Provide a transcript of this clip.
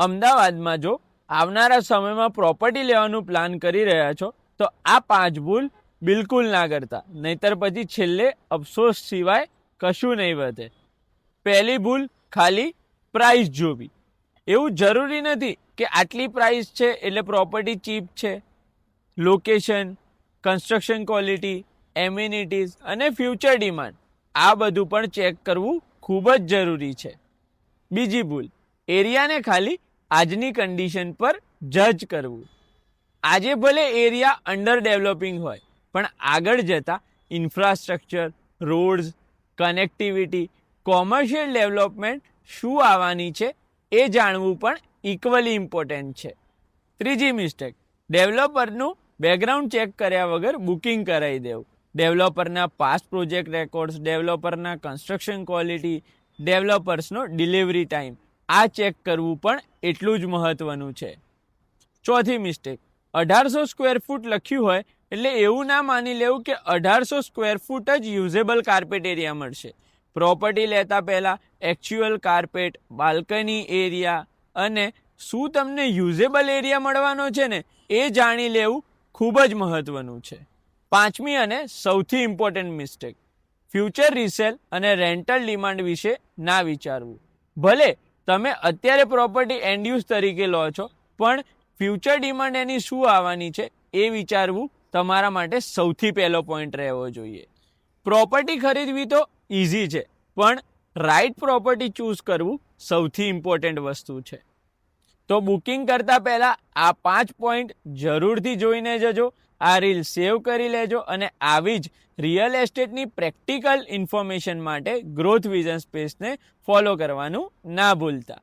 અમદાવાદમાં જો આવનારા સમયમાં પ્રોપર્ટી લેવાનું પ્લાન કરી રહ્યા છો તો આ 5 ભૂલ બિલકુલ ના કરતા, નહીતર પછી છેલ્લે અફસોસ સિવાય કશું નહીં વધે. પહેલી ભૂલ, ખાલી પ્રાઇસ જોવી. એવું જરૂરી નથી કે આટલી પ્રાઇસ છે એટલે પ્રોપર્ટી ચીપ છે. લોકેશન, કન્સ્ટ્રક્શન ક્વોલિટી, એમ્યુનિટીઝ અને ફ્યુચર ડિમાન્ડ આ બધું પણ ચેક કરવું ખૂબ જ જરૂરી છે. બીજી ભૂલ, એરિયાને ખાલી આજની કન્ડિશન પર જજ કરવું. આજે ભલે એરિયા અંડર ડેવલપિંગ હોય, પણ આગળ જતાં infrastructure, rods, connectivity, commercial development શું આવવાની છે એ જાણવું પણ ઇક્વલી ઇમ્પોર્ટન્ટ છે. ત્રીજી મિસ્ટેક, ડેવલપરનું બેકગ્રાઉન્ડ ચેક કર્યા વગર બુકિંગ કરાવી દેવું. ડેવલપરના પાસ્ટ પ્રોજેક્ટ રેકોર્ડ્સ, ડેવલપરના કન્સ્ટ્રક્શન ક્વોલિટી, ડેવલપર્સનો ડિલિવરી ટાઈમ આ ચેક કરવું પણ એટલું જ મહત્વનું છે. ચોથી મિસ્ટેક, 1800 સ્ક્વેર ફૂટ લખ્યું હોય એટલે એવું ના માની લેવું કે 1800 સ્ક્વેર ફૂટ જ યુઝેબલ કાર્પેટ એરિયા મળશે. પ્રોપર્ટી લેતા પહેલા એક્ચ્યુઅલ કાર્પેટ, બાલ્કની એરિયા અને શું તમને યુઝેબલ એરિયા મળવાનો છે ને એ જાણી લેવું ખૂબ જ મહત્વનું છે. પાંચમી અને સૌથી ઇમ્પોર્ટન્ટ મિસ્ટેક, ફ્યુચર રિસેલ અને રેન્ટલ ડિમાન્ડ વિશે ના વિચારવું. ભલે તમે અત્યારે પ્રોપર્ટી એન્ડ યુઝ તરીકે લો છો, પણ ફ્યુચર ડિમાન્ડ એની શું આવવાની છે એ વિચારવું તમારા માટે સૌથી પહેલો પોઈન્ટ રહેવો જોઈએ. પ્રોપર્ટી ખરીદવી તો ઇઝી છે, પણ રાઇટ પ્રોપર્ટી ચૂઝ કરવું સૌથી ઇમ્પોર્ટન્ટ વસ્તુ છે. તો બુકિંગ કરતાં પહેલાં આ 5 પોઈન્ટ જરૂરથી જોઈને જજો. આ રીલ સેવ કરી લેજો અને આવી જ રિયલ એસ્ટેટની પ્રેક્ટિકલ ઇન્ફોર્મેશન માટે ગ્રોથ વિઝન સ્પેસને ફોલો કરવાનું ના ભૂલતા.